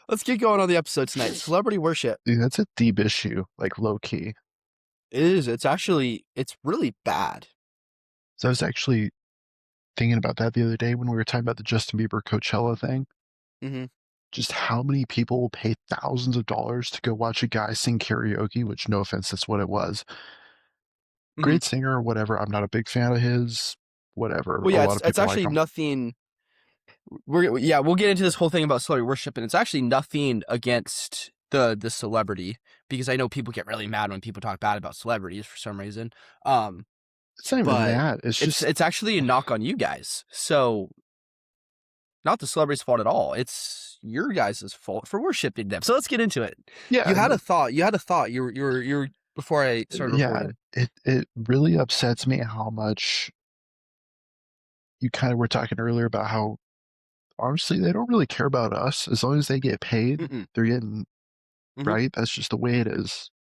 Let's get going on the episode tonight. Celebrity worship. Dude, that's a deep issue, like low key. It is. It's really bad. So I was actually thinking about that the other day when we were talking about the Justin Bieber Coachella thing. Mm-hmm. Just how many people will pay thousands of dollars to go watch a guy sing karaoke, which, no offense, that's what it was. Mm-hmm. Great singer or whatever. I'm not a big fan of his. Whatever. Well, A yeah, lot it's of it's people like actually him. nothing. We'll get into this whole thing about celebrity worship, and it's actually nothing against the celebrity, because I know people get really mad when people talk bad about celebrities for some reason. It's not even But that. It's it's just, it's actually a knock on you guys. So not the celebrity's fault at all. It's your guys' fault for worshiping them. So let's get into it. yeah, You had a thought. You were before I started yeah. recording. It really upsets me how much you kind of were talking earlier about how honestly they don't really care about us as long as they get paid. Mm-mm. They're getting Mm-hmm. right. That's just the way it is.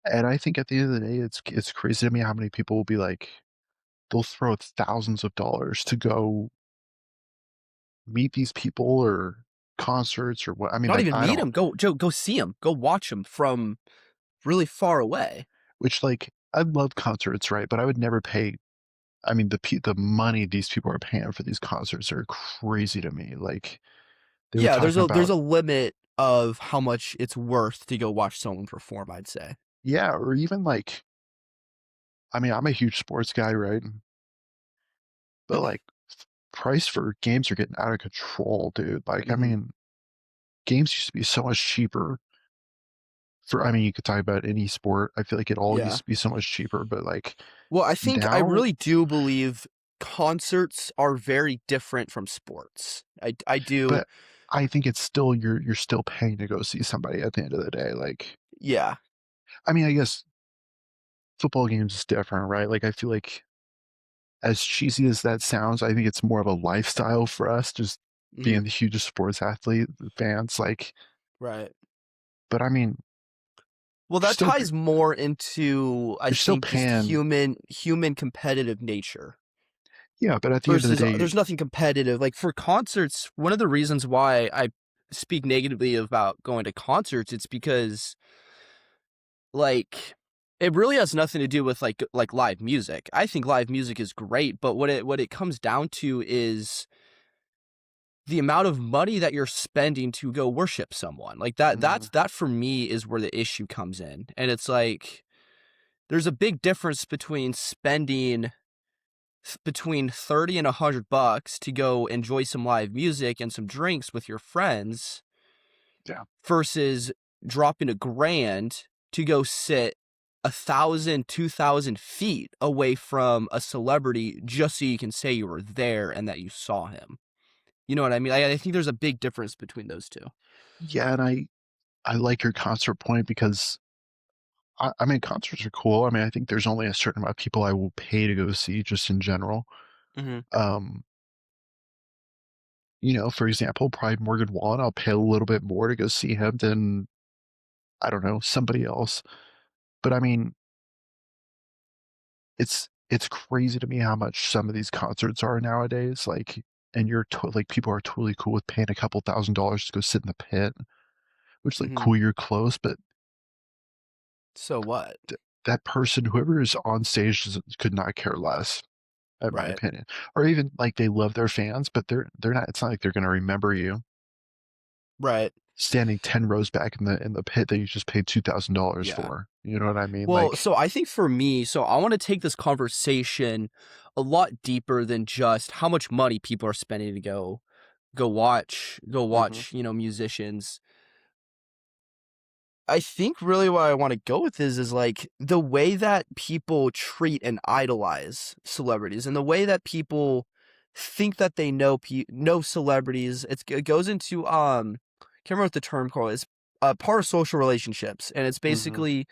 And I think at the end of the day, it's crazy to me how many people will be like, they'll throw thousands of dollars to go meet these people or concerts or what. I mean, Not like, even I meet don't, him. Go see him. Go watch him from really far away. which like, I love concerts, right? But I would never pay. I mean, the money these people are paying for these concerts are crazy to me. Like, they were Yeah, there's talking a about, limit of how much it's worth to go watch someone perform, I'd say. yeah, or even like, I mean, I'm a huge sports guy, right? But like, price for games are getting out of control, dude. Like, I Mm-hmm. mean, games used to be so much cheaper for, I mean, you could talk about any sport. I feel like it all used Yeah. to be so much cheaper, but like Well, I now, really do believe concerts are very different from sports. I do. but I think it's still you're still paying to go see somebody at the end of the day. Like, Yeah. I mean, I guess football games is different, right? Like, I feel like as cheesy as that sounds, I think it's more of a lifestyle for us, just Mm-hmm. being the hugest sports athlete fans. Like, Right. but I mean, Well, you're that still ties more into, I you're still think, just paying. human competitive nature. Yeah, but at the end of the Versus, day, there's nothing competitive. Like for concerts, one of the reasons why I speak negatively about going to concerts, it's because like it really has nothing to do with like live music. I think live music is great, but what it comes down to is the amount of money that you're spending to go worship someone. Like mm, that for me is where the issue comes in. And it's like there's a big difference between spending between 30 and $100 to go enjoy some live music and some drinks with your friends yeah, versus dropping $1,000 to go sit 1,000, 2,000 feet away from a celebrity just so you can say you were there and that you saw him. You know what I mean? I think there's a big difference between those two. yeah, and I like your concert point because I mean, concerts are cool. I mean, I think there's only a certain amount of people I will pay to go see just in general. Mm-hmm. Um, for example, probably Morgan Wallen, I'll pay a little bit more to go see him than, I don't know, somebody else. But I mean, it's crazy to me how much some of these concerts are nowadays. Like, and like people are totally cool with paying a couple $1,000s to go sit in the pit, which is like Mm-hmm. cool, you're close, but So what? that person, whoever is on stage, could not care less, in my Right. opinion. Or even like they love their fans, but they're not. It's not like they're going to remember you Right. standing 10 rows back in the pit that you just paid $2,000 Yeah. for. You know what I mean? Well, Like, so I think for me, so I want to take this conversation a lot deeper than just how much money people are spending to go hmm watch, musicians. I think really what I want to go with is like the way that people treat and idolize celebrities and the way that people think that they know celebrities. It goes into can't remember what the term called is. Parasocial relationships, and it's hmm basically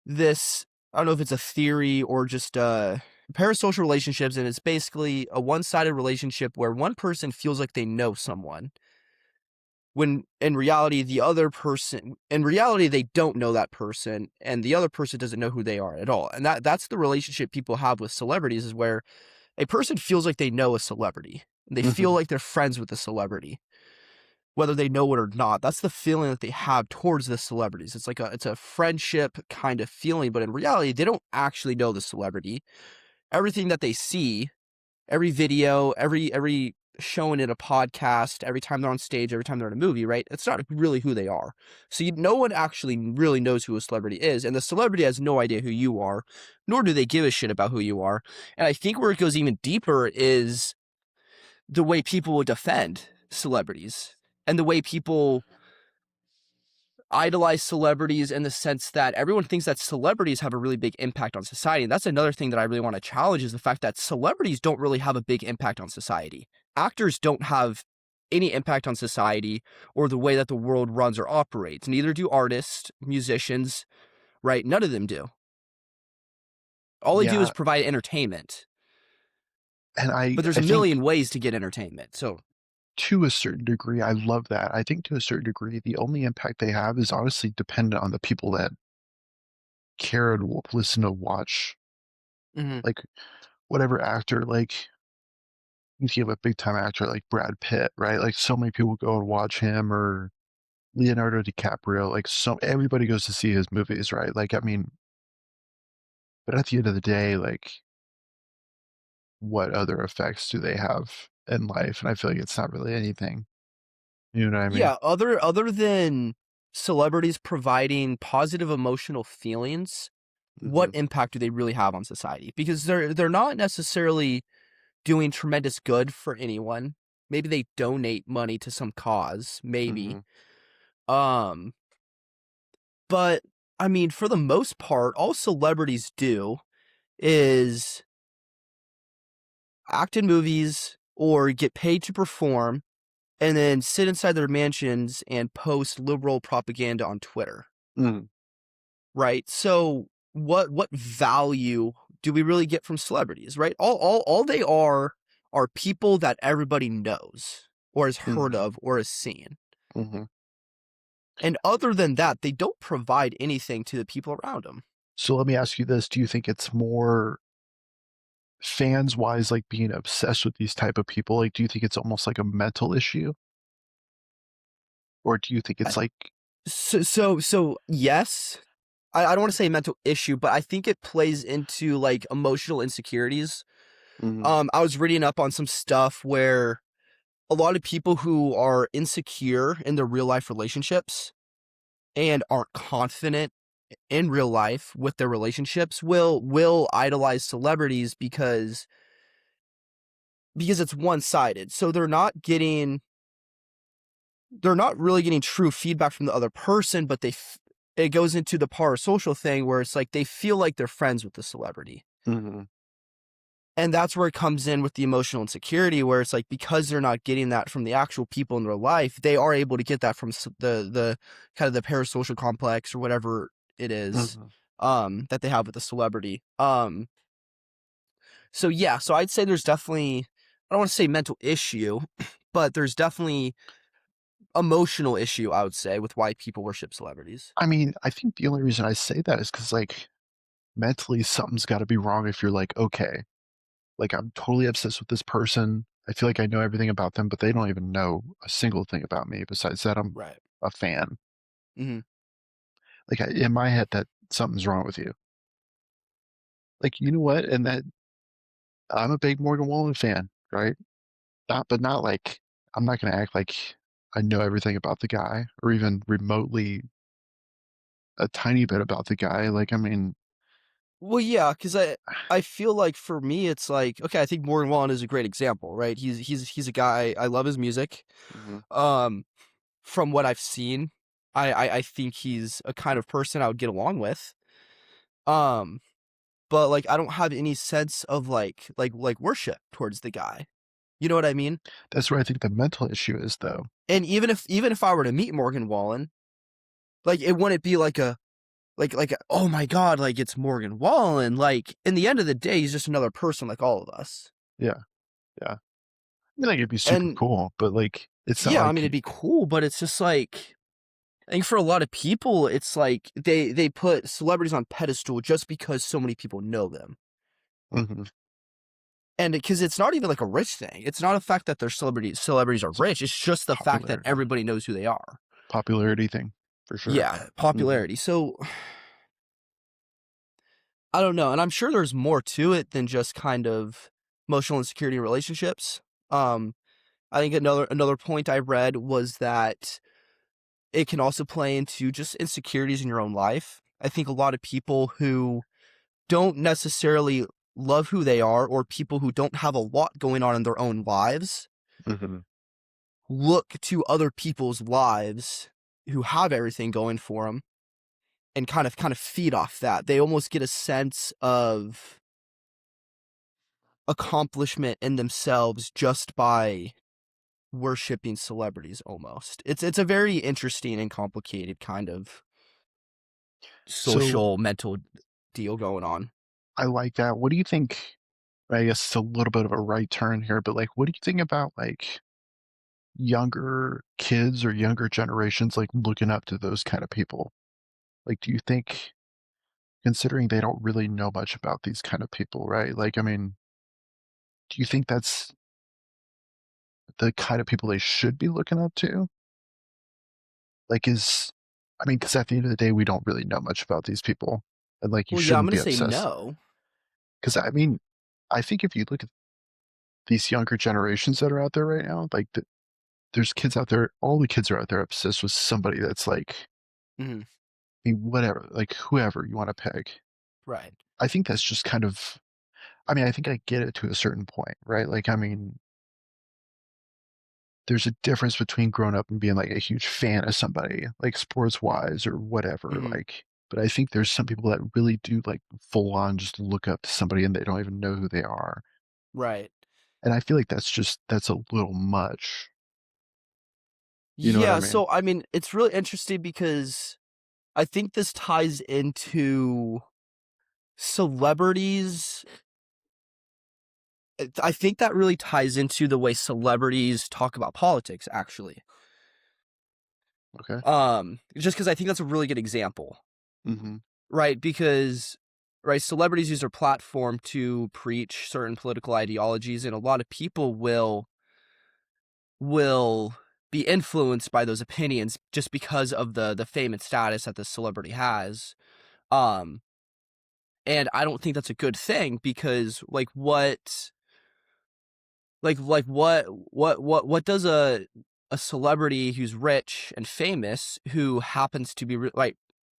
this. I don't know if it's a theory or just parasocial relationships, and it's basically a one-sided relationship where one person feels like they know someone when in reality they don't know that person, and the other person doesn't know who they are at all. And that's the relationship people have with celebrities, is where a person feels like they know a celebrity, they feel hmm like they're friends with a celebrity, whether they know it or not. That's the feeling that they have towards the celebrities. It's a friendship kind of feeling, but in reality, they don't actually know the celebrity. Everything that they see, every video, every showing in a podcast, every time they're on stage, every time they're in a movie, right? It's not really who they are. So no one actually really knows who a celebrity is, and the celebrity has no idea who you are, nor do they give a shit about who you are. And I think where it goes even deeper is the way people will defend celebrities and the way people idolize celebrities in the sense that everyone thinks that celebrities have a really big impact on society. And that's another thing that I really want to challenge is the fact that celebrities don't really have a big impact on society. Actors don't have any impact on society or the way that the world runs or operates. Neither do artists, musicians, right? None of them do. All they do is Yeah, provide entertainment. and But there's I a think million ways to get entertainment. So to a certain degree, I love that. I think to a certain degree, the only impact they have is honestly dependent on the people that care to listen to watch, mhm. like, whatever actor, like, you think of a big time actor like Brad Pitt, right? Like, so many people go and watch him or Leonardo DiCaprio, like, so everybody goes to see his movies, right? Like, I mean, but at the end of the day, like, what other effects do they have in life? And I feel like it's not really anything. You know what I mean? Yeah, other than celebrities providing positive emotional feelings, what Mhm, impact do they really have on society? Because they're not necessarily doing tremendous good for anyone. Maybe they donate money to some cause, maybe. mhm, Um, but I mean, for the most part, all celebrities do is act in movies or get paid to perform and then sit inside their mansions and post liberal propaganda on Twitter. mhm, Right? So what value do we really get from celebrities, right? All they are people that everybody knows or has heard mhm, of or has seen. mhm. And other than that, they don't provide anything to the people around them. So let me ask you this, do you think it's more fans-wise, like, being obsessed with these type of people? Like, do you think it's almost like a mental issue? Or do you think I, it's like so yes. I don't want to say mental issue, but I think it plays into like emotional insecurities. mhm, I was reading up on some stuff where a lot of people who are insecure in their real life relationships and aren't confident in real life with their relationships will idolize celebrities because it's one-sided. So they're not really getting true feedback from the other person, but it goes into the parasocial thing where it's like they feel like they're friends with the celebrity. mhm, And that's where it comes in with the emotional insecurity, where it's like because they're not getting that from the actual people in their life, they are able to get that from the kind of the parasocial complex or whatever it is mhm. that they have with the celebrity. So yeah, so I'd say there's definitely I don't want to say mental issue, but there's definitely emotional issue I would say with why people worship celebrities. I mean, I think the only reason I say that is because, like, mentally something's gotta be wrong if you're like, "Okay, like, I'm totally obsessed with this person. I feel like I know everything about them, but they don't even know a single thing about me besides that I'm Right. a fan." Hmm. Like, in my head, that something's wrong with you. Like, you know what? And that I'm a big Morgan Wallen fan, right? Not like I'm not gonna act like I know everything about the guy or even remotely a tiny bit about the guy. Like, I mean, Well, yeah, because I feel like for me it's like okay, I think Morgan Wallen is a great example, right? He's a guy I love his music. mhm, Um, from what I've seen, I think he's a kind of person I would get along with. Um, but like I don't have any sense of like worship towards the guy. You know what I mean? that's where I think the mental issue is, though. And even if I were to meet Morgan Wallen, like it wouldn't be like a oh my god, like it's Morgan Wallen. Like in the end of the day, he's just another person like all of us. Yeah, yeah. I mean, like, it'd be super And cool, but, like, it's not yeah, I like mean it'd be cool, but it's just like I think for a lot of people, it's like they put celebrities on pedestal just because so many people know them. mhm. And because it's not even like a rich thing. It's not a fact that their celebrities are It's a rich. It's just the fact that popularity. everybody knows who they are. Popularity thing, for sure. Yeah, Mhm, popularity. So I don't know, and I'm sure there's more to it than just kind of emotional insecurity in relationships. Um, I think another point I read was that it can also play into just insecurities in your own life. I think a lot of people who don't necessarily love who they are, or people who don't have a lot going on in their own lives, mhm. look to other people's lives who have everything going for them and kind of feed off that. They almost get a sense of accomplishment in themselves just by worshiping celebrities almost. It's a very interesting and complicated kind of So, social mental deal going on. I like that. What do you think I guess it's a little bit of a right turn here, but, like, what do you think about, like, younger kids or younger generations, like, looking up to those kind of people? Like, do you think considering they don't really know much about these kind of people, right? Like, I mean, do you think that's the kind of people they should be looking up to? Like, is I mean, because at the end of the day, we don't really know much about these people, and, like, you Well, yeah, I'm shouldn't gonna be say obsessed. no. Because I mean, I think if you look at these younger generations that are out there right now, like, there's kids out there all the kids are out there obsessed with somebody that's, like, Mhm. I mean, whatever, like, whoever you wanna pick. Right. I think that's just kind of I mean, I think I get it to a certain point, right? Like, I mean, there's a difference between growing up and being, like, a huge fan of somebody, like, sports-wise or whatever, Mhm. like but I think there's some people that really do, like, full on just look up to somebody and they don't even know who they are, Right. and I feel like that's a little much, you know what I Yeah, mean? so, I mean, it's really interesting because I think this ties into celebrities. I think that really ties into the way celebrities talk about politics, actually. Okay. Just because I think that's a really good example, Mhm. right? Because, right, celebrities use their platform to preach certain political ideologies, and a lot of people will be influenced by those opinions just because of the fame and status that the celebrity has. Um, and I don't think that's a good thing because, what does a celebrity who's rich and famous who happens to be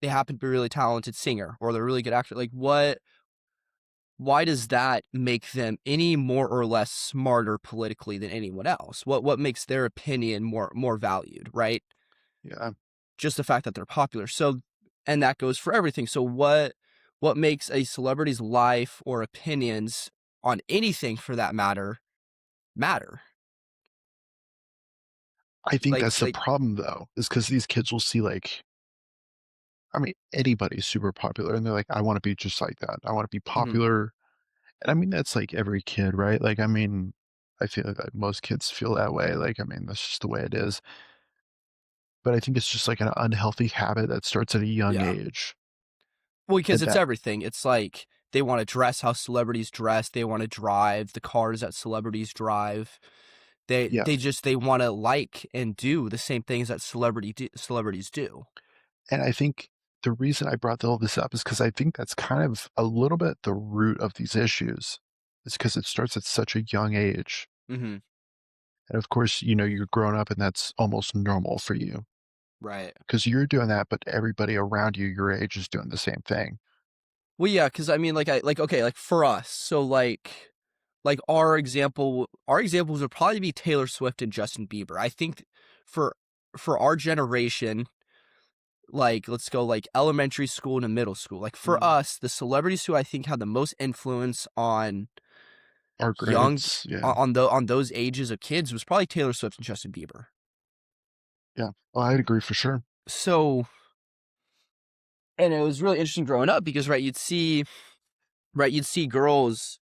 they happen to be a really talented singer or they're a really good actor, like, why does that make them any more or less smarter politically than anyone else? What makes their opinion more valued, right? Yeah. Just the fact that they're popular. So, and that goes for everything. So what makes a celebrity's life or opinions on anything for that matter? I think Like that's the like problem, though, is because these kids will see, like I mean, anybody's super popular, and they're like, "I wanna be just like that. I wanna be mhm, popular." And I mean, that's like every kid, right? Like, I mean, I feel like most kids feel that way. Like, I mean, that's just the way it is. But I think it's just like an unhealthy habit that starts at a young yeah. age. Well, because And it's that, everything. It's like they wanna dress how celebrities dress, they wanna drive the cars that celebrities drive. yeah. They wanna like and do the same things that celebrities do. And I think the reason I brought all this up is because I think that's kind of a little bit the root of these issues. It's because it starts at such a young age. Mhm, And of course, you're growing up and that's almost normal for you right. because you're doing that, but everybody around you your age is doing the same thing. Well, yeah, because I mean, okay, like, for us, so, our examples would probably be Taylor Swift and Justin Bieber. I think for our generation, like, let's go, like, elementary school to middle school, like, for Mhm. us, the celebrities who I think had the most influence on Our young grades, yeah. on those ages of kids was probably Taylor Swift and Justin Bieber. Yeah. Well, I'd agree for sure. So, and it was really interesting growing up because, you'd see girls,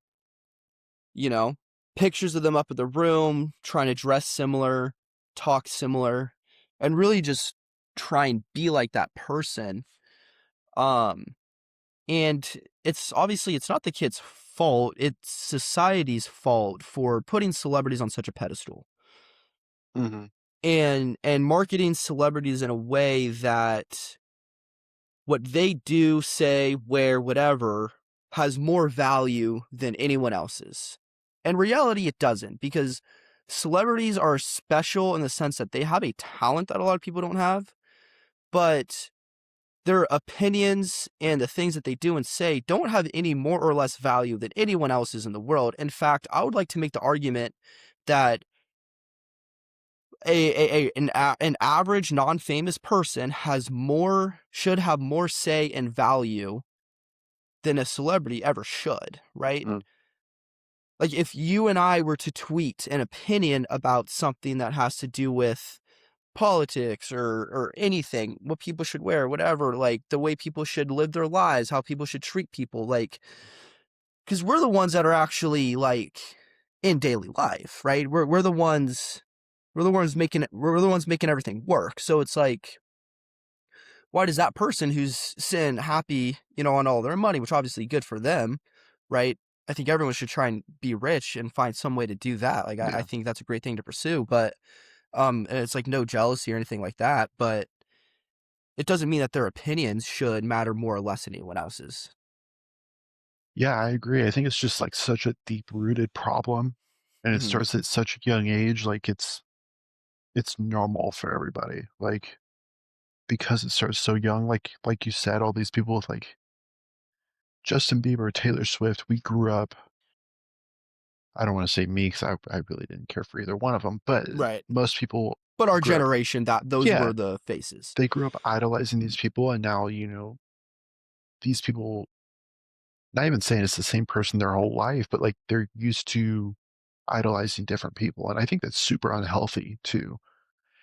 you know, pictures of them up at the room, trying to dress similar, talk similar, and really just try and be like that person. Um, and it's obviously it's not the kid's fault, it's society's fault for putting celebrities on such a pedestal Mhm, and marketing celebrities in a way that what they do, say, wear, whatever, has more value than anyone else's. In reality, it doesn't, because celebrities are special in the sense that they have a talent that a lot of people don't have, but their opinions and the things that they do and say don't have any more or less value than anyone else's in the world. In fact, I would like to make the argument that an average non-famous person should have more say and value than a celebrity ever should, right? mm, Like, if you and I were to tweet an opinion about something that has to do with politics or anything, what people should wear, whatever, like the way people should live their lives, how people should treat people, like, because we're the ones that are actually like in daily life, right? We're the ones making everything work. So it's like, why does that person who's sitting happy, on all their money, which obviously good for them, right? I think everyone should try and be rich and find some way to do that. Like I yeah. think that's a great thing to pursue, but and it's like no jealousy or anything like that, but it doesn't mean that their opinions should matter more or less than anyone else's. Yeah, I agree. I think it's just, like, such a deep-rooted problem, and it Mhm. starts at such a young age, like, it's normal for everybody, like, because it starts so young, like you said, all these people with, like, Justin Bieber, Taylor Swift, we grew up. I don't wanna say me 'cause I really didn't care for either one of them, but Right. most people But our grew up. generation, that those Yeah, were the faces. they grew up idolizing these people, and now, these people, not even saying it's the same person their whole life, but, like, they're used to idolizing different people, and I think that's super unhealthy too,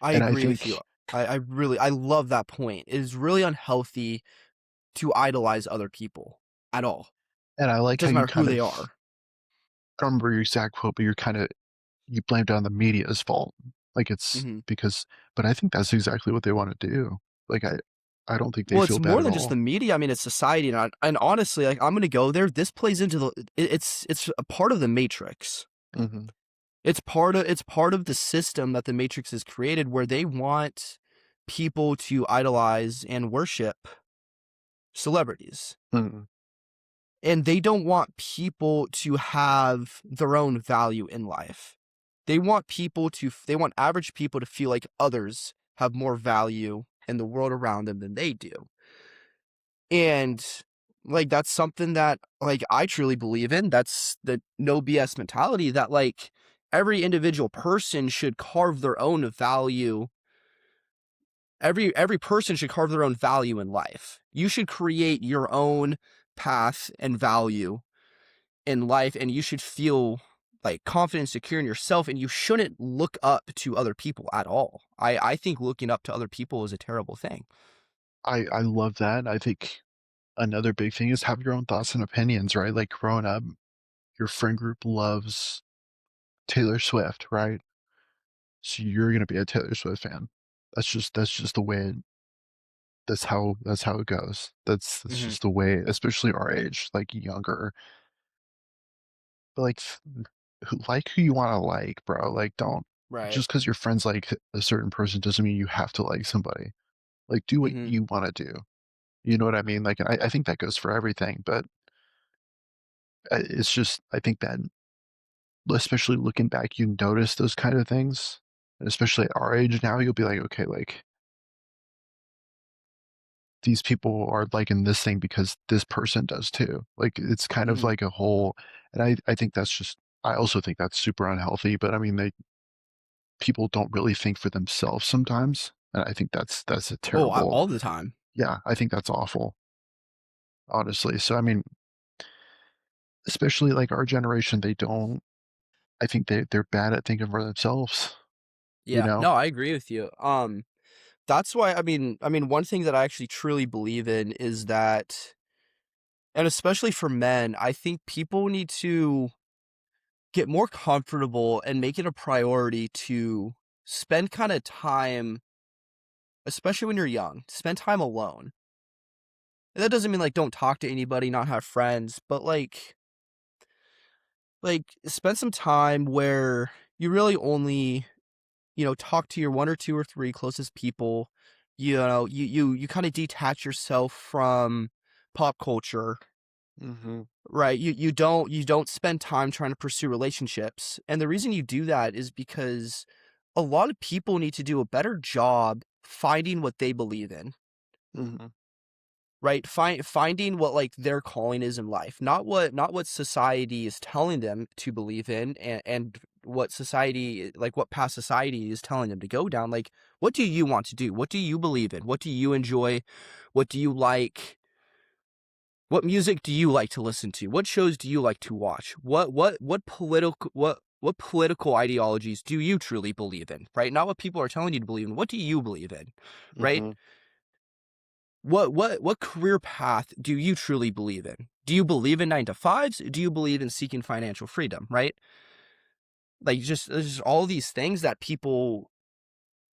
I and I agree with you. think I love that point. It is really unhealthy to idolize other people at all. and I It like how doesn't you matter who kind they of, are. I don't remember your exact quote, but you blamed it on the media's fault, like, it's Mhm. because, but I think that's exactly what they wanna do. Like, I don't think they Well, it's feel bad more at than just the all. media. I mean, it's society, and honestly, like, I'm gonna go there. This plays into it's a part of the matrix. Mhm, It's part of the system that the matrix has created, where they want people to idolize and worship celebrities. mhm. And they don't want people to have their own value in life. They want average people to feel like others have more value in the world around them than they do. And like that's something that like I truly believe in. That's the no BS mentality that like every individual person should carve their own value. Every person should carve their own value in life. You should create your own path and value in life, and you should feel like confident, secure in yourself, and you shouldn't look up to other people at all. I think looking up to other people is a terrible thing. I love that. I think another big thing is have your own thoughts and opinions, right? Like, growing up, your friend group loves Taylor Swift, right? So you're gonna be a Taylor Swift fan. That's just the way that's how it goes. That's Mhm. just the way, especially our age, like, younger. But, like, who like who you wanna like, bro. Like, don't, Right. just because your friends like a certain person doesn't mean you have to like somebody. Like, do what Mhm. you wanna do. You know what I mean? Like, I think that goes for everything, but, it's just, I think that, especially looking back, you notice those kind of things, and especially at our age now, you'll be like, "Okay, like, these people are liking this thing because this person does too." Like, it's kind of Mhm. like a whole, and I think that's just, I also think that's super unhealthy, but I mean, people don't really think for themselves sometimes, and I think that's a Oh, terrible, all the time. yeah, I think that's awful, honestly. So, I mean, especially, like, our generation, they don't, I think they're bad at thinking for themselves, you Yeah. know? No, I agree with you. That's why I mean one thing that I actually truly believe in is that, and especially for men, I think people need to get more comfortable and make it a priority to spend kind of time, especially when you're young, spend time alone. that doesn't mean, like, don't talk to anybody, not have friends, but, spend some time where you really only, talk to your 1 or 2 or 3 closest people. You kinda detach yourself from pop culture, Mhm, right? You don't spend time trying to pursue relationships, and the reason you do that is because a lot of people need to do a better job finding what they believe in. mhm, Right, finding what, like, their calling is in life, not what society is telling them to believe in, and what society like, what past society is telling them to go down, like, what do you want to do? What do you believe in? What do you enjoy? What do you like? What music do you like to listen to? What shows do you like to watch? What political ideologies do you truly believe in, right? Not what people are telling you to believe in, what do you believe in, right? mhm, What career path do you truly believe in? Do you believe in 9 to 5s? Do you believe in seeking financial freedom, right? Like, just there's just all these things that people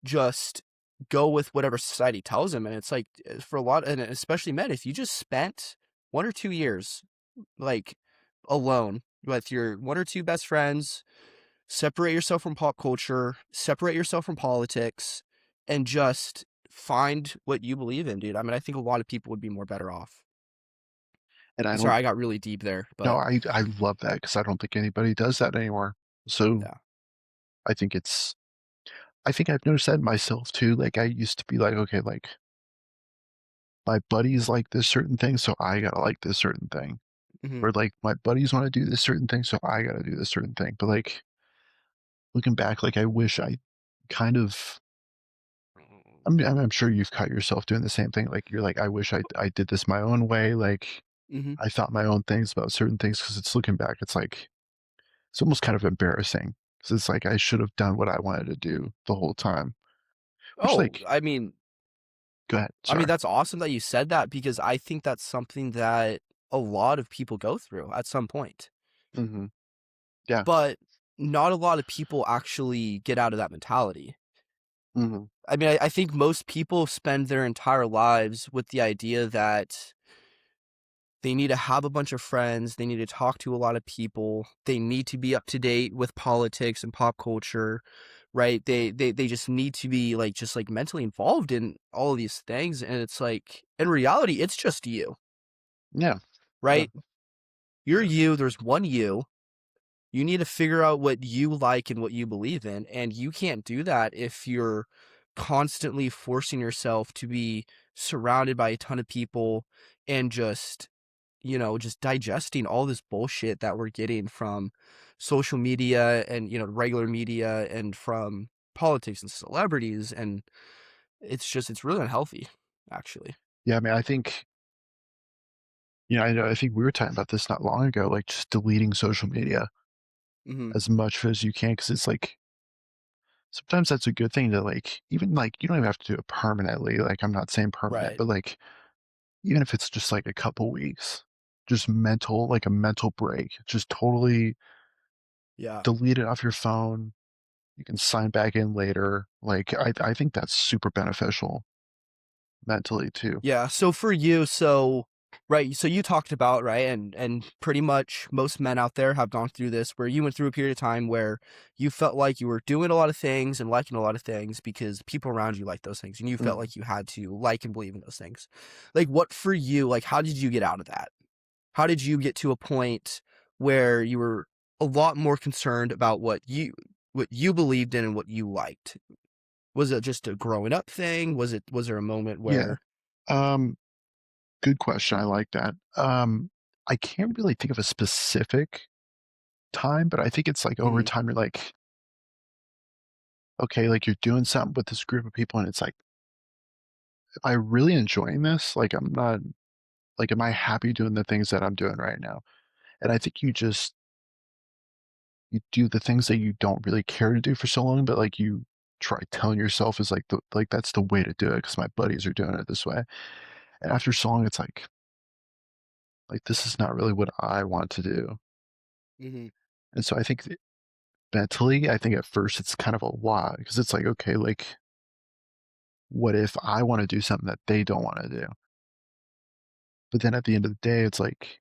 just go with whatever society tells them, and it's like, for a lot and especially men, if you just spent 1 or 2 years, like, alone with your 1 or 2 best friends, separate yourself from pop culture, separate yourself from politics, and just find what you believe in, dude. I mean, I think a lot of people would be more better off. and I Sorry, don't I got really deep there, no, but I love that because I don't think anybody does that anymore. So, yeah. I think it's I think I've noticed that in myself too, like, I used to be like, "Okay, like, my buddies like this certain thing, so I gotta like this certain thing." Mhm. Or, like, my buddies wanna do this certain thing, so I gotta do this certain thing, but, like, looking back, like, I wish I kind of I'm sure you've caught yourself doing the same thing, like, you're like, "I wish I did this my own way," like, Mhm. I thought my own things about certain things because it's looking back, it's like it's almost kind of embarrassing because it's like I should have done what I wanted to do the whole time, which, Oh, like go ahead, sorry. that's awesome that you said that because I think that's something that a lot of people go through at some point, Mhm. Yeah. but not a lot of people actually get out of that mentality. Mhm. I mean, I think most people spend their entire lives with the idea that they need to have a bunch of friends, they need to talk to a lot of people, they need to be up to date with politics and pop culture, right? They just need to be, like, just, like, mentally involved in all of these things, and it's like, in reality, it's just you, Yeah. Yeah. right? You're Yeah. you, there's one you. You need to figure out what you like and what you believe in, and you can't do that if you're constantly forcing yourself to be surrounded by a ton of people and just digesting all this bullshit that we're getting from social media and, regular media and from politics and celebrities. And it's really unhealthy, actually. Yeah, I mean, I think I know I think we were talking about this not long ago, like, just deleting social media Hmm. as much as you can because it's like sometimes that's a good thing to, like even, like, you don't even have to do it permanently, like, I'm not saying permanent, Right. but, like, even if it's just, like, a couple weeks, just a mental break, just totally Yeah. delete it off your phone, you can sign back in later, like, I think that's super beneficial mentally too. Yeah, so for you, right, so you talked about, right, and pretty much most men out there have gone through this where you went through a period of time where you felt like you were doing a lot of things and liking a lot of things because people around you like those things and you felt Mhm. like you had to like and believe in those things. Like, what for you, like, how did you get out of that? How did you get to a point where you were a lot more concerned about what you believed in and what you liked? Was it just a growing up thing? Was there a moment Yeah. where Um, Good question, I like that. I can't really think of a specific time, but I think it's, like, over Mhm, time, you're like, okay, like, you're doing something with this group of people, and it's like, "Am I really enjoying this? Like, I'm not like, am I happy doing the things that I'm doing right now?" And I think you do the things that you don't really care to do for so long, but, like, you try telling yourself is, like, "That's the way to do it because my buddies are doing it this way." And after so long, it's like, "This is not really what I want to do." mhm. And so I think mentally, I think at first it's kind of a lot because it's like, okay, like, what if I wanna do something that they don't wanna do? But then at the end of the day, it's like,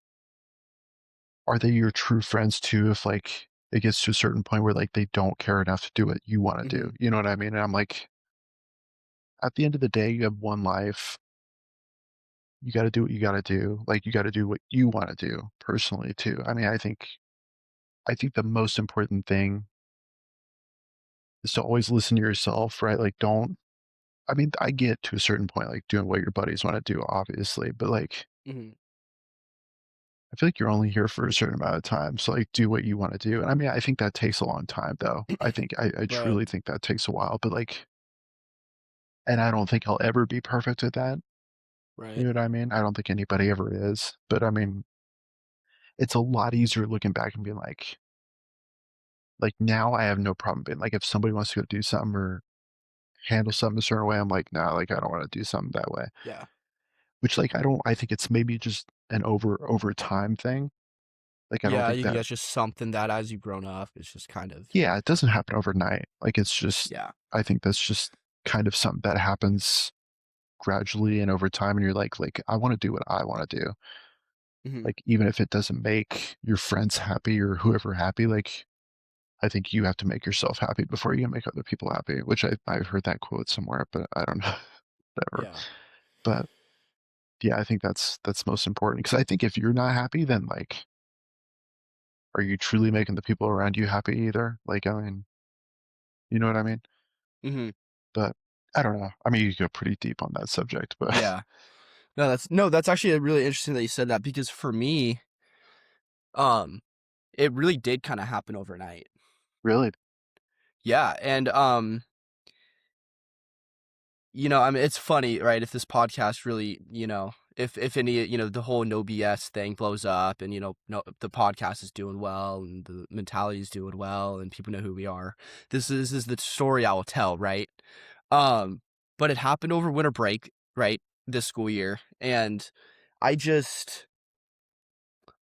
are they your true friends too if, like, it gets to a certain point where, like, they don't care enough to do what you wanna do, Mhm. you know what I mean? And I'm like, at the end of the day, you have one life. You gotta do what you gotta do. Like, you gotta do what you wanna do personally too. I mean, I think the most important thing is to always listen to yourself, right? Like, don't I mean, I get to a certain point, like, doing what your buddies wanna do, obviously, but, like, Mhm. I feel like you're only here for a certain amount of time, so, like, do what you wanna do, and I mean, I think that takes a long time, though. I Right. truly think that takes a while, but, like and I don't think I'll ever be perfect at that, you Right. know what I mean? I don't think anybody ever is, but, I mean, it's a lot easier looking back and being like, now I have no problem being like, if somebody wants to go do something or handle something a certain way, I'm like, "Nah, like, I don't wanna do something that way." Yeah. Which, like, I think it's maybe just an over time thing. Like, I don't Yeah, think you think that that's just something that as you've grown up, it's just kind of yeah, it doesn't happen overnight. Like, it's just yeah. I think that's just kind of something that happens gradually and over time, and you're like, "I wanna do what I wanna do." Mhm. Like, even if it doesn't make your friends happy or whoever happy, like, I think you have to make yourself happy before you can make other people happy, which I've heard that quote somewhere, but I don't know, whatever. Yeah. But, yeah, I think that's most important because I think if you're not happy, then, like, are you truly making the people around you happy either? Like, I mean, you know what I mean? Mhm. But, I don't know. I mean, you go pretty deep on that subject, but Yeah. No, that's actually really interesting that you said that because for me, um, it really did kinda happen overnight. really Yeah, and, I mean, it's funny, right? If this podcast really, if any, the whole no BS thing blows up and, no, the podcast is doing well and the mentality is doing well and people know who we are. This is the story I will tell, right? Um, but it happened over winter break, right? This school year. And I just,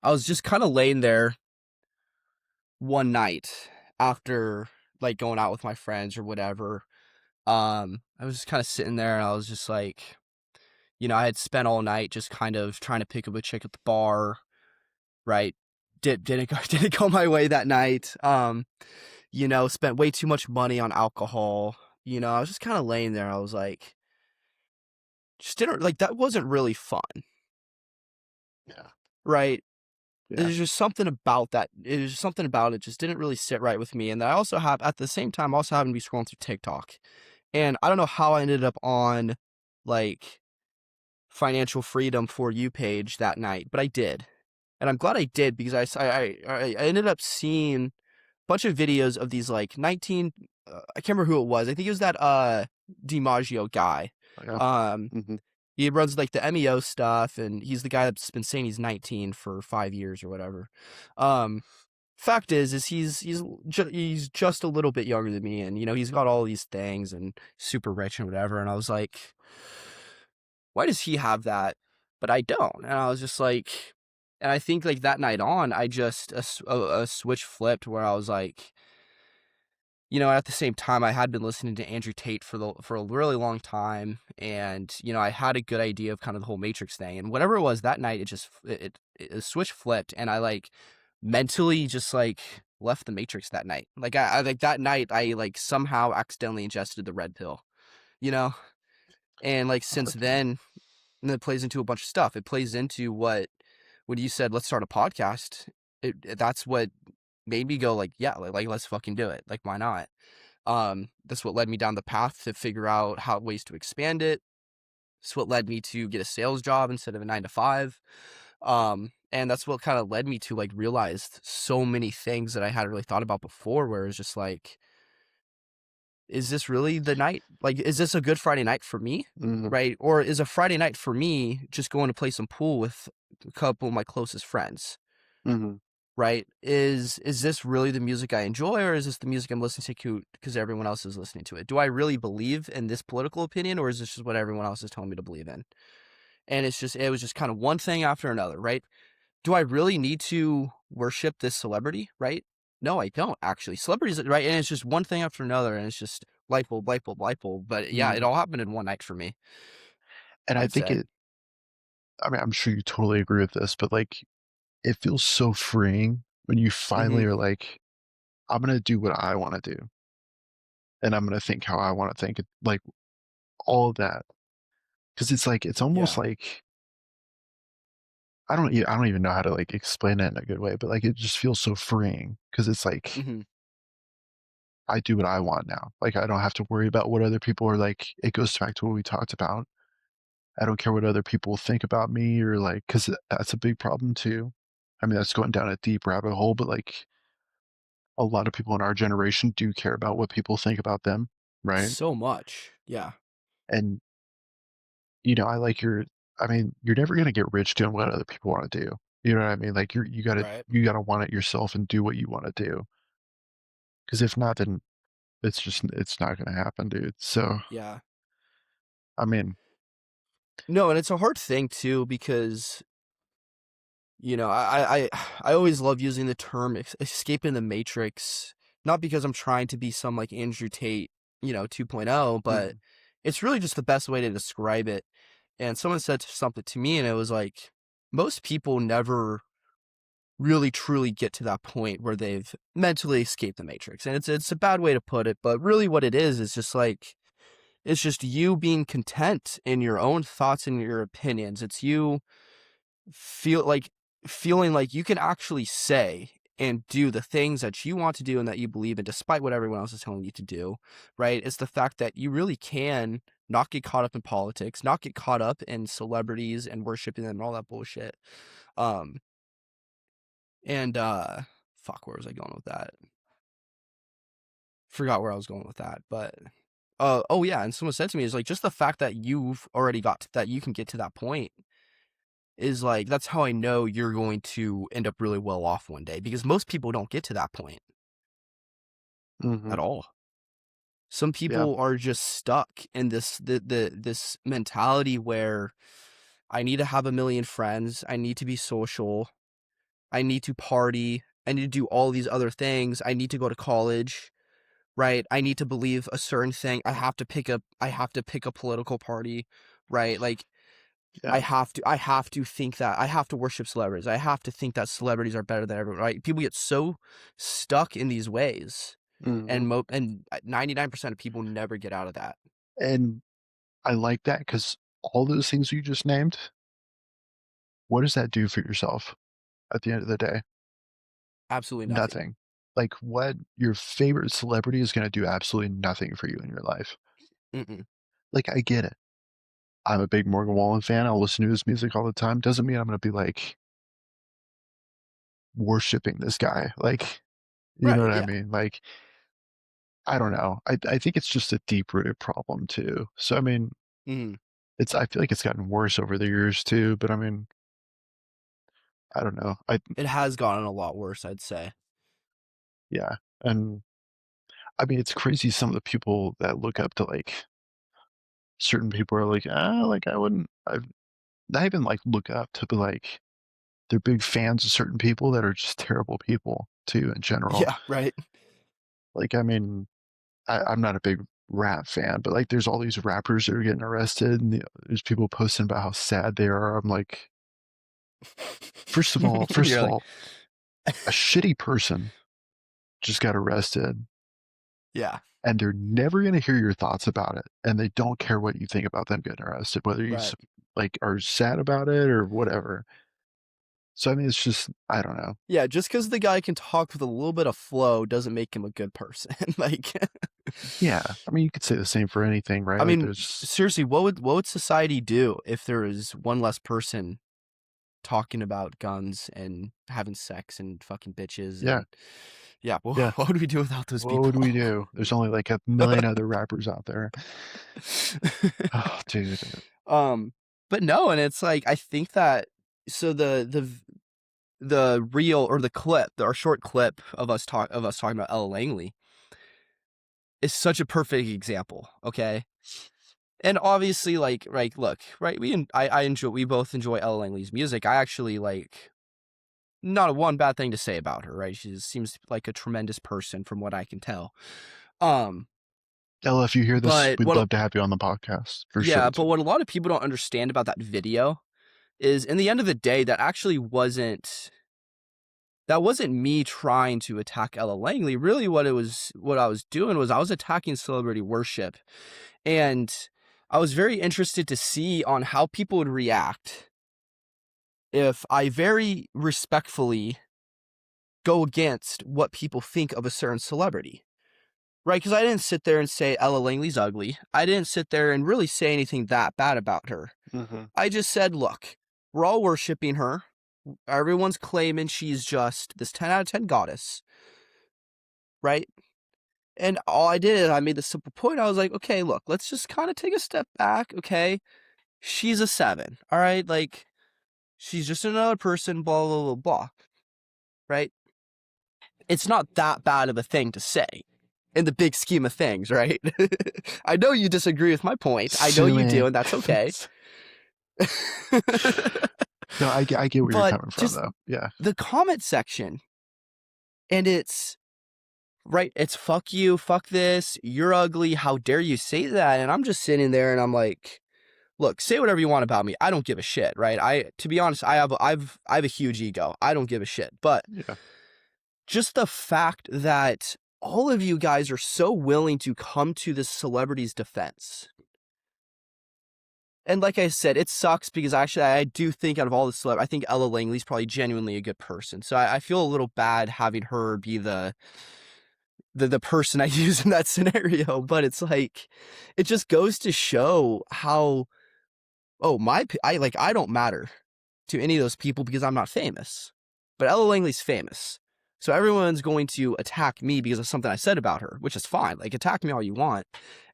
I was just kind of laying there one night after like going out with my friends or whatever. I was just kind of sitting there and I was just like, I had spent all night just kind of trying to pick up a chick at the bar, right? Didn't go didn't go my way that night. Spent way too much money on alcohol. I was just kind of laying there. I was like, just didn't like that wasn't really fun, yeah, right? yeah. There's just something about that. It was just something about it just didn't really sit right with me. And I also have at the same time also happened to be scrolling through TikTok. And I don't know how I ended up on like financial freedom for you page that night, but I did. And I'm glad I did because I ended up seeing a bunch of videos of these like 19 I can't remember who it was. I think it was that DiMaggio guy. Oh, yeah. Um Mhm. he runs like the MEO stuff and he's the guy that's been saying he's 19 for 5 years or whatever. Um fact is he's just a little bit younger than me and he's got all these things and super rich and whatever and I was like why does he have that, but I don't? And I was just like, and I think like that night on, I just a switch flipped where I was like, at the same time, I had been listening to Andrew Tate for a really long time, and I had a good idea of kind of the whole Matrix thing, and whatever it was that night, it just the switch flipped, and I like mentally just like left the Matrix that night. Like I like that night, I like somehow accidentally ingested the red pill, you know, and like since Okay. then and it plays into a bunch of stuff. It plays into what when you said, "Let's start a podcast," that's what made me go like, "Yeah, like, let's fucking do it. Like, why not?" That's what led me down the path to figure out how ways to expand it. It's what led me to get a sales job instead of a 9 to 5. And that's what kinda led me to, like, realize so many things that I hadn't really thought about before where it's just like is this really the night? Like, is this a good Friday night for me? Mhm. Right? Or is a Friday night for me just going to play some pool with a couple of my closest friends? Mhm. Right? Is this really the music I enjoy, or is this the music I'm listening to because everyone else is listening to it? Do I really believe in this political opinion, or is this just what everyone else is telling me to believe in? And it was just kind of one thing after another, right? Do I really need to worship this celebrity, right? No, I don't actually. Celebrities, right? And it's just one thing after another, and it's just light bulb, light bulb, light bulb. But yeah, it Mhm. all happened in one night for me, And I I'd think say. I mean, I'm sure you totally agree with this, but like it feels so freeing when you finally Mhm. are like, I'm gonna do what I want to do, and I'm gonna think how I want to think. Like all of that, because it's like it's almost Yeah. like I don't even know how to like explain it in a good way, but like it just feels so freeing because it's like Mhm. I do what I want now. Like I don't have to worry about what other people are like. It goes back to what we talked about. I don't care what other people think about me or like because that's a big problem too. I mean, that's going down a deep rabbit hole, but like a lot of people in our generation do care about what people think about them, right? So much. Yeah. And I like I mean, you're never gonna get rich doing what other people want to do. You know what I mean? Like Right. you gotta want it yourself and do what you want to do. Because if not, then it's not gonna happen, dude. So Yeah. I mean, No, and it's a hard thing too because I always love using the term escaping the matrix, not because I'm trying to be some like Andrew Tate, 2.0, but mm, it's really just the best way to describe it. And someone said something to me, and it was like, most people never really truly get to that point where they've mentally escaped the matrix. And it's a bad way to put it, but really what it is just like it's just you being content in your own thoughts and your opinions. It's you feel like feeling like you can actually say and do the things that you want to do and that you believe in despite what everyone else is telling you to do, right? It's the fact that you really can not get caught up in politics, not get caught up in celebrities and worshiping them and all that bullshit. Um and fuck, where was I going with that? Forgot where I was going with that, but oh yeah, and someone said to me is like just the fact that you've already got to, that you can get to that point is like that's how I know you're going to end up really well off one day because most people don't get to that point hmm at all. Some yeah, people are just stuck in this mentality where I need to have a million friends, I need to be social, I need to party, I need to do all these other things, I need to go to college, right? I need to believe a certain thing. I have to pick a political party, right? Like yeah, I have to think that I have to worship celebrities. I have to think that celebrities are better than everyone, right? People get so stuck in these ways, hmm and 99% of people never get out of that. and I like that because all those things you just named, what does that do for yourself at the end of the day? Absolutely nothing. Nothing. Like, what your favorite celebrity is gonna do absolutely nothing for you in your life. Mm-mm. Like, I get it. I'm a big Morgan Wallen fan, I'll listen to his music all the time, doesn't mean I'm gonna be, like, worshiping this guy, like, you know Right? what I Yeah. mean? Like, I don't know. I think it's just a deep-rooted problem too. So, I mean, Hmm. I feel like it's gotten worse over the years too, but I mean, I don't know. It has gotten a lot worse, I'd say. Yeah, and I mean, it's crazy some of the people that look up to, like certain people are like, "Ah, like, I wouldn't" I've not even, like, look up to, be like, they're big fans of certain people that are just terrible people too in general. Yeah. Right. Like, I mean, I'm not a big rap fan, but, like, there's all these rappers that are getting arrested, and there's people posting about how sad they are. I'm like, first You're of like, all, a shitty person just got arrested, yeah. and they're never gonna hear your thoughts about it, and they don't care what you think about them getting arrested, whether Right. like, are sad about it or whatever. So, I mean, it's just I don't know. Yeah. Just because the guy can talk with a little bit of flow doesn't make him a good person. Like, Yeah, I mean, you could say the same for anything, right? I Like, mean, there's seriously, what would society do if there was one less person talking about guns and having sex and fucking bitches yeah, and yeah, yeah. what would we do without those What people? would we do? There's only, like, a million other rappers out there. Oh, dude. um, but no, and it's like I think that so the reel or the clip, our short clip of us talking about Ella Langley is such a perfect example. Okay, and obviously, like, look, right? I enjoy, we both enjoy Ella Langley's music. I actually like not a one bad thing to say about her, right? She seems like a tremendous person from what I can tell. Um, Ella, if you hear this, but we'd what, love to have you on the podcast for yeah, sure but too. what a lot of people don't understand about that video is in the end of the day, that wasn't me trying to attack Ella Langley. Really, what I was doing was I was attacking celebrity worship, and I was very interested to see on how people would react if I very respectfully go against what people think of a certain celebrity. Right? Because I didn't sit there and say Ella Langley's ugly. I didn't sit there and really say anything that bad about her. Mhm. I just said, look, we're all worshiping her. Everyone's claiming she's just this 10 out of 10 goddess, right? And all I did is I made the simple point. I was like, okay, look, let's just kind of take a step back. Okay. She's a 7. All right. Like, she's just another person, blah, blah, blah, blah. Right. It's not that bad of a thing to say in the big scheme of things, right? I know you disagree with my point. I know Sue you do, me. and that's okay. No, I get where you're But coming from, just though. Yeah. the comment section, and it's right, it's fuck you, fuck this, you're ugly, how dare you say that? And I'm just sitting there and I'm like, look, say whatever you want about me. I don't give a shit, right? To be honest, I have a huge ego. I don't give a shit. But Yeah. just the fact that all of you guys are so willing to come to this celebrity's defense. And like I said, it sucks because actually I do think out of all the I think Ella Langley's probably genuinely a good person. So I feel a little bad having her be the person I use in that scenario. But it's like, it just goes to show how, oh, I don't matter to any of those people because I'm not famous. But Ella Langley's famous. So everyone's going to attack me because of something I said about her, which is fine. Like, attack me all you want.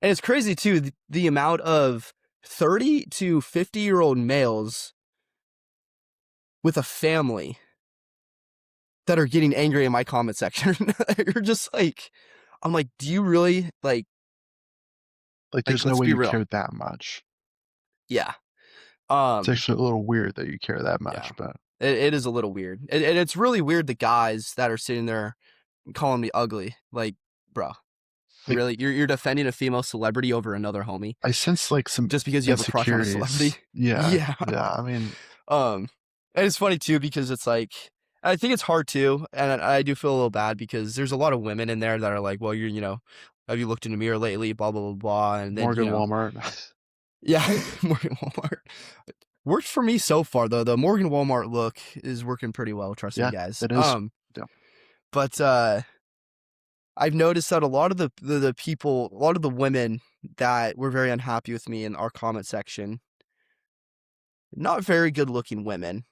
And it's crazy, too, the amount of 30 to 50-year-old males with a family that are getting angry in my comment section. You're just like, I'm like, do you really, Like, like, there's no let's way be you real. care that much. Yeah. It's actually a little weird that you care that Yeah. much, but It is a little weird. And it's really weird, the guys that are sitting there calling me ugly. Like, bro, like really? You're defending a female celebrity over another homie I sense like some just because you have a crush on a celebrity? insecurities. Yeah, Yeah. yeah. I mean, Um, and it's funny too because it's like, I think it's hard too, and I do feel a little bad because there's a lot of women in there that are like, well, have you looked in the mirror lately? Blah blah blah blah, and then Morgan Walmart. yeah, Morgan Walmart worked for me so far though. The Morgan Walmart look is working pretty well. Trust me, Yeah, guys. it is. Yeah. But I've noticed that a lot of the people, a lot of the women that were very unhappy with me in our comment section, not very good looking women.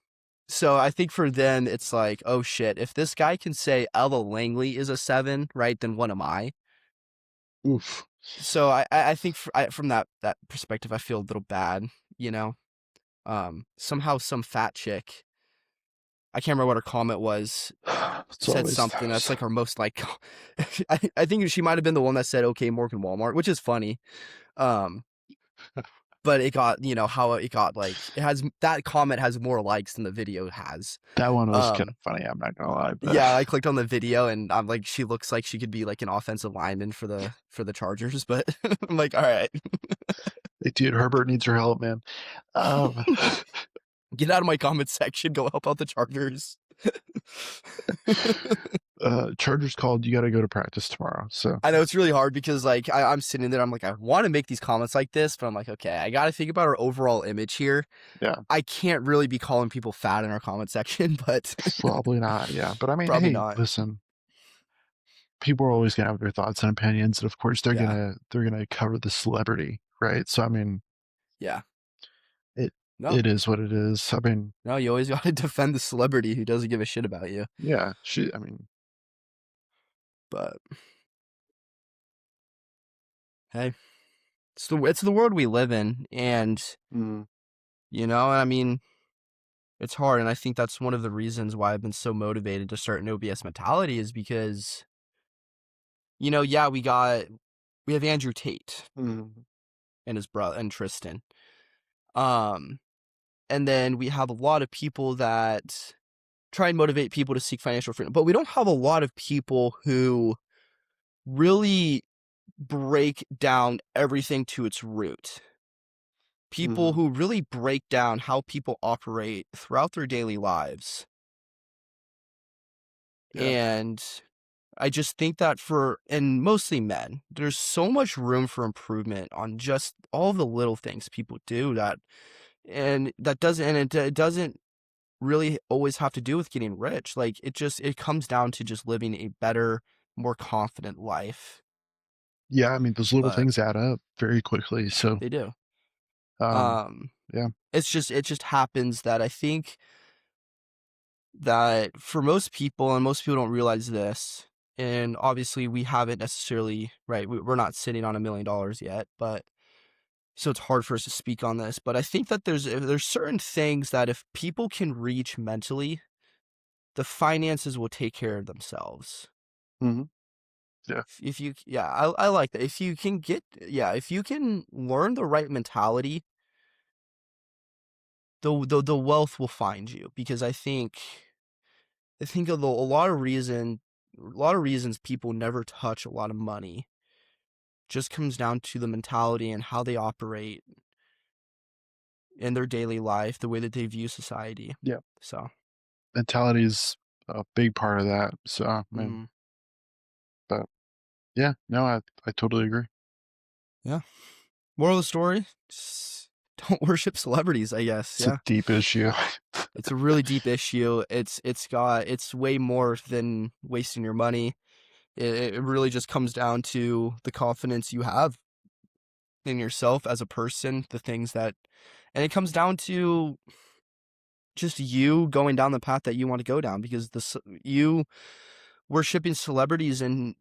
So I think for them, it's like, oh shit, if this guy can say Ella Langley is a 7, right, then what am I? Oof. So I think from that perspective, I feel a little bad, you know? Somehow some fat chick, I can't remember what her comment was, It's said always something those. that's like her most like, I think she might have been the one that said, okay, Morgan Walmart, which is funny. Um, but it got, how it got like, that comment has more likes than the video has. That one was kind of Um, funny. I'm not gonna lie, but Yeah, I clicked on the video and I'm like, she looks like she could be like an offensive lineman for the Chargers, but I'm like, all right, like, dude, Herbert needs your help, man. Um, get out of my comment section, go help out the Chargers. Chargers called. You got to go to practice tomorrow. So I know it's really hard because like I'm sitting there, I'm like, I want to make these comments like this, but I'm like, okay, I got to think about our overall image here. yeah, I can't really be calling people fat in our comment section, but probably not. Yeah, but I mean, probably hey, not. listen, people are always gonna have their thoughts and opinions, and of course Yeah, they're gonna cover the celebrity, right? So I mean, yeah. it No, it is what it is. I mean, no, you always got to defend the celebrity who doesn't give a shit about you. yeah, she. I mean, But hey, it's the world we live in, and mm, I mean, it's hard, and I think that's one of the reasons why I've been so motivated to start an OBS mentality is because, yeah, we have Andrew Tate mm, and his brother and Tristan. Um, and then we have a lot of people that try and motivate people to seek financial freedom, but we don't have a lot of people who really break down everything to its root. people Mhm. who really break down how people operate throughout their daily lives. Yeah. And I just think that and mostly men, there's so much room for improvement on just all the little things people do it doesn't really always have to do with getting rich. Like it comes down to just living a better, more confident life. Yeah, I mean, those little But things add up very quickly, so, they do. um, Um, yeah. it just happens that I think that for most people, and most people don't realize this, and obviously we haven't necessarily, right, we're not sitting on $1 million yet, but so it's hard for us to speak on this. But I think that there's certain things that if people can reach mentally, the finances will take care of themselves. Mhm. Yeah. If you, yeah, I like that. If you can if you can learn the right mentality, the wealth will find you. Because I think of a lot of reasons people never touch a lot of money just comes down to the mentality and how they operate in their daily life, the way that they view society. Yeah. So, Mentality is a big part of that, so, I mean, mm, but yeah, no, I totally agree. yeah. Moral of the story: just don't worship celebrities. I guess. It's a Yeah. deep issue. It's a really deep issue. It's way more than wasting your money. It really just comes down to the confidence you have in yourself as a person, and it comes down to just you going down the path that you want to go down, because you worshiping celebrities and,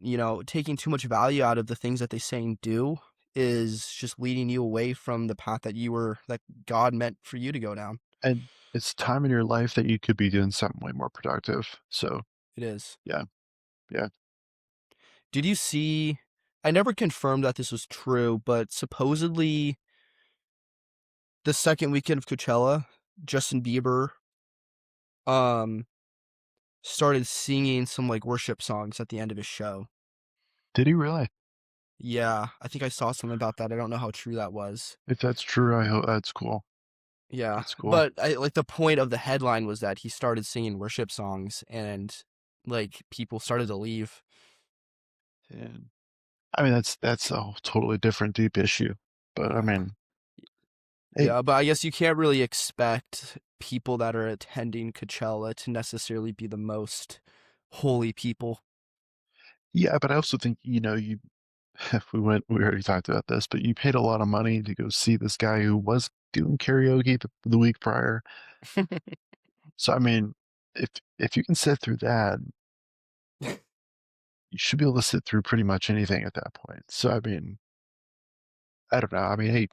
taking too much value out of the things that they say and do is just leading you away from the path that God meant for you to go down. And it's time in your life that you could be doing something way more productive, so, It is. yeah, yeah. Did you see? I never confirmed that this was true, but supposedly the second weekend of Coachella, Justin Bieber um started singing some like worship songs at the end of his show. Did he really? Yeah, I think I saw something about that. I don't know how true that was. If that's true, I hope that's cool. Yeah, That's cool. but like the point of the headline was that he started singing worship songs and like people started to leave. And I mean, that's a totally different deep issue, but I Yeah. mean, hey, Yeah, but I guess you can't really expect people that are attending Coachella to necessarily be the most holy people. yeah, but I also think, you we already talked about this, but you paid a lot of money to go see this guy who was doing karaoke the week prior. So I mean, if you can sit through that, you should be able to sit through pretty much anything at that point. So I mean, I don't know. I mean, hey,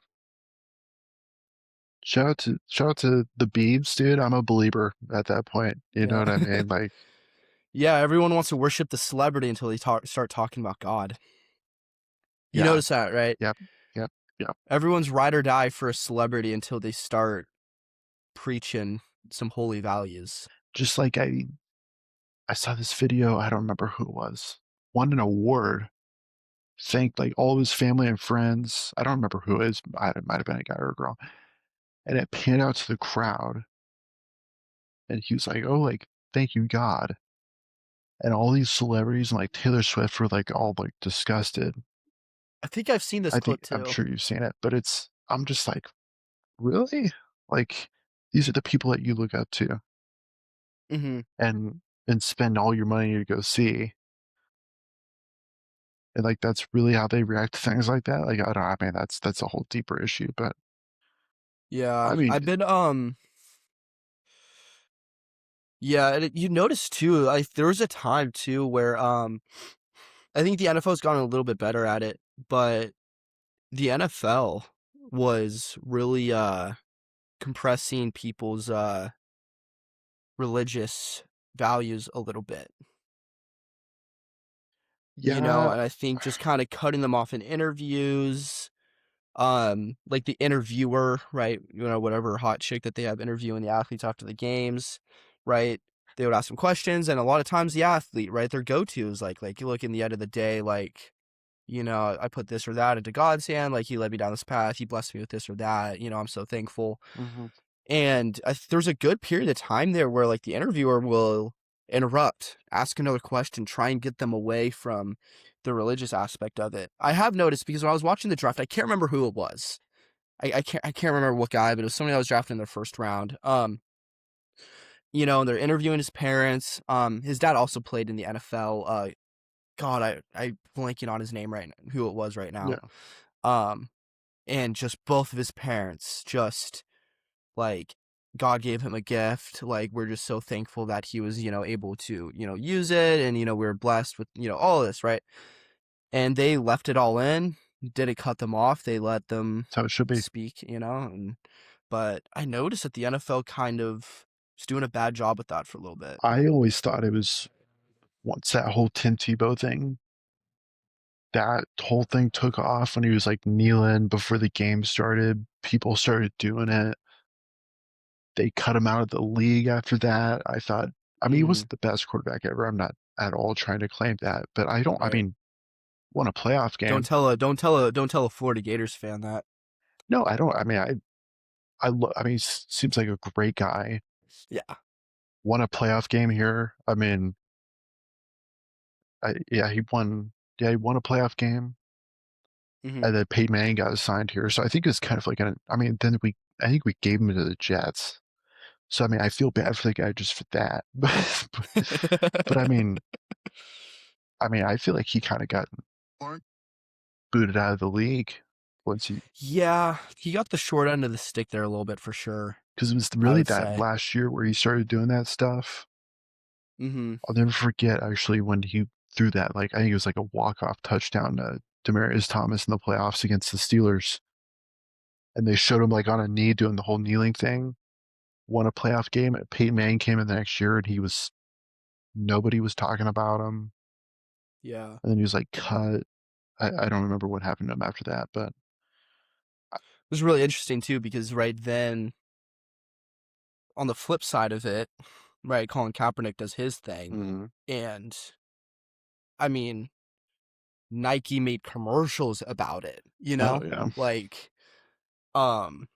shout out to the Beebs, dude. I'm a believer at that point. You know Yeah. what I mean? Like, Yeah, everyone wants to worship the celebrity until they start talking about God. You yeah, notice that, right? yep, yep, yep. Everyone's ride or die for a celebrity until they start preaching some holy values. Just like I saw this video. I don't remember who it was. Won an award. Thanked like all of his family and friends. I don't remember who it is. It might have been a guy or a girl. And it panned out to the crowd, and he was like, "Oh, like thank you, God." And all these celebrities and like Taylor Swift were like all like disgusted. I think I've seen this I think clip I'm too. sure you've seen it, but I'm just like, really? Like these are the people that you look up to Hmm. and spend all your money to go see. And like that's really how they react to things like that. Like I mean that's a whole deeper issue, but Yeah, I mean, I've been yeah, and you notice too, like there was a time too where I think the NFL's gotten a little bit better at it, but the NFL was really compressing people's religious values a little bit. yeah, And I think just kind of cutting them off in interviews, like the interviewer, right? Whatever hot chick that they have interviewing the athletes after the games, right? They would ask them questions, and a lot of times the athlete, right, their go-to is like you look in the end of the day, like, I put this or that into God's hand. Like, he led me down this path. He blessed me with this or that. I'm so thankful. Mhm. And there's a good period of time there where, like, the interviewer will interrupt, ask another question, try and get them away from the religious aspect of it. I have noticed, because when I was watching the draft, I can't remember who it was. I can't remember what guy, but it was somebody that was drafted in their first round. And they're interviewing his parents. His dad also played in the NFL. God, I blanking on his name right now, who it was right now. Yeah. Um, and just both of his parents, just like, God gave him a gift. Like, we're just so thankful that he was, able to, use it, and we're blessed with, all of this, right? And they left it all in, didn't cut them off. They let them That's how it should be. speak, but I noticed that the NFL kind of was doing a bad job with that for a little bit. I always thought it was once that whole Tim Tebow thing, that whole thing took off when he was like kneeling before the game started. People started doing it. They cut him out of the league after that. I thought, I mean, he Mm, wasn't the best quarterback ever. I'm not at all trying to claim that, but I don't, I right. mean, won a playoff Don't game. tell a don't tell a don't tell a Florida Gators fan that. No, I don't. I mean, I mean, he seems like a great guy. Yeah. Won a playoff game here. I mean, yeah, he won. Yeah, he won a playoff game, Hmm. and then Peyton Manning got assigned here. So I think it's kind of like an. I mean, then I think we gave him to the Jets. So I mean, I feel bad for the guy just for that. But I mean, I feel like he kind of got booted out of the league once he, Yeah, he got the short end of the stick there a little bit for sure, because it was I really would that say. last year where he started doing that stuff. Hmm. I'll never forget actually when he threw that, like I think it was like a walk-off touchdown to Demaryius Thomas in the playoffs against the Steelers, and they showed him like on a knee doing the whole kneeling thing. Won a playoff game. Peyton Manning came in the next year, and he was nobody was talking about him. Yeah. And then he was like cut. I don't remember what happened to him after that, but It was really interesting too, because right then, on the flip side of it, right, Colin Kaepernick does his thing, mhm. and I mean, Nike made commercials about it, Oh yeah, like, um,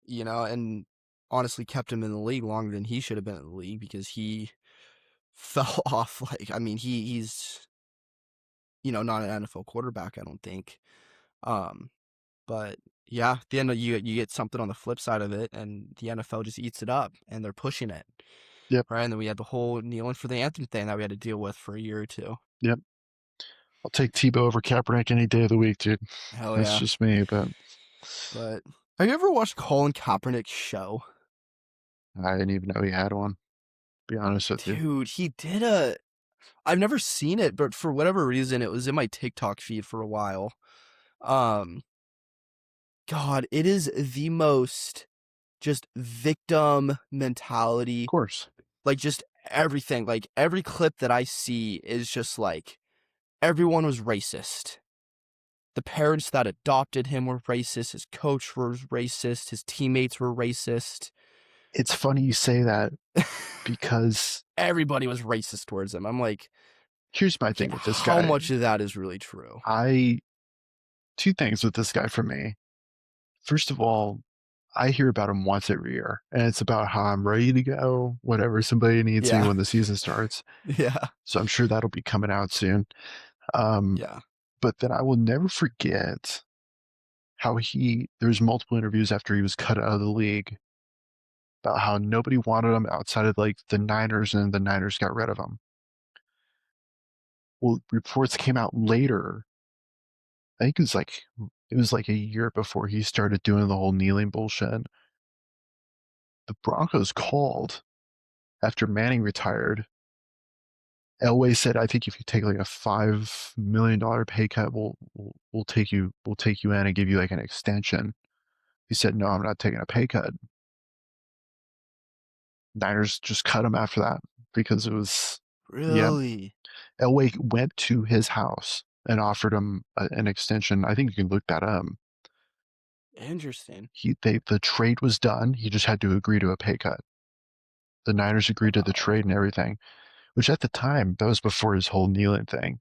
and honestly kept him in the league longer than he should have been in the league, because he fell off. Like, I mean, he's not an NFL quarterback, I don't think. Um, but yeah, at the end of you get something on the flip side of it, and the NFL just eats it up, and they're pushing it, yep, right? And then we had the whole kneeling for the anthem thing that we had to deal with for a year or two. yep. I'll take Tebow over Kaepernick any day of the week, dude. Hell That's yeah. just me, but But have you ever watched Colin Kaepernick's show? I didn't even know he had one. To be honest with you. Dude, he did a. I've never seen it, but for whatever reason, it was in my TikTok feed for a while. Um, God, it is the most just victim Of mentality. course, Like, just everything. Like, every clip that I see is just like, everyone was racist. The parents that adopted him were racist. His coach was racist. His teammates were racist. it's funny you say that because Everybody was racist towards him. I'm like, here's my okay, thing with this how guy. much of that is really true? I two things with this guy for me. First of all, I hear about him once every year, and it's about how I'm ready to go, whatever somebody needs me Yeah. when the season starts. Yeah. So I'm sure that'll be coming out soon. Um, Yeah. but then I will never forget how there's multiple interviews after he was cut out of the league about how nobody wanted him outside of like the Niners, and the Niners got rid of him. Well, reports came out later. I think it was like a year before he started doing the whole kneeling bullshit. The Broncos called after Manning retired. Elway said, "I think if you take like a $5 million pay cut, we'll take you in and give you like an extension." He said, "No, I'm not taking a pay cut." Niners just cut him after that because it was, yeah. Really Elway went to his house and offered him an extension. I think you can look that up. interesting. The trade was done. He just had to agree to a pay cut. The Niners agreed to the Wow. trade and everything, which at the time that was before his whole kneeling thing.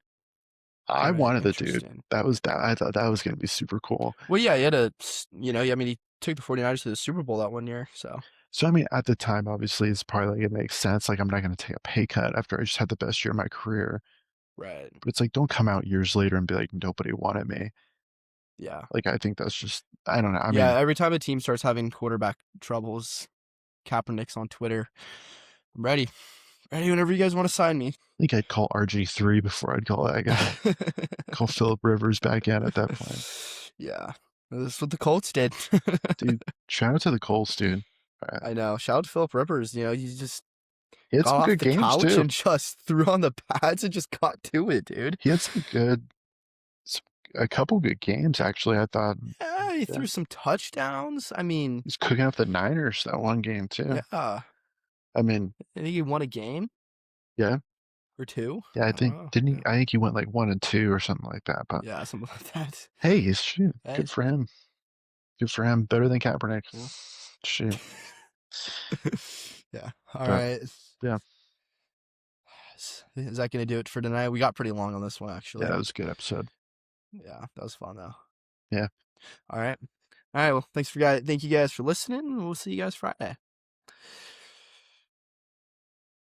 I Alright, wanted the dude. interesting. That I thought that was gonna be super cool. Well, yeah, he had a I mean, he took the 49ers to the Super Bowl that one year, so So I mean, at the time, obviously, it's probably like it makes sense. Like I'm not gonna take a pay cut after I just had the best year of my career. right. But it's like don't come out years later and be like nobody wanted me. Yeah. Like I think that's just I don't know. I Yeah, mean, every time a team starts having quarterback troubles, Kaepernick's on Twitter. "I'm ready. Ready whenever you guys wanna sign me." I think I'd call RG3 before I'd call that guy. Call Philip Rivers back in at that point. Yeah. That's what the Colts did. Dude, shout out to the Colts, dude. I know. Shout out to Philip Rivers, he just He had got some off good the games couch too. and just threw on the pads and just got to it, dude. He had s- a couple good games actually. I thought, Yeah, he yeah, threw some touchdowns. I mean, he's cooking up the Niners that one game too. yeah. I mean, I think he won a game yeah, or two. yeah. I I don't think know. didn't he? Yeah. I think he went like 1-2 or something like that. But Yeah, something like that. hey, he's shoot, Eh, good for him. Good for him. Better than Kaepernick. yeah. Shoot, Yeah. All but right. yeah, Is that going to do it for tonight? We got pretty long on this one, yeah, actually. that was a good episode. Yeah, that was fun, though. Yeah. All right. All right. Well, thank you guys for listening. We'll see you guys Friday.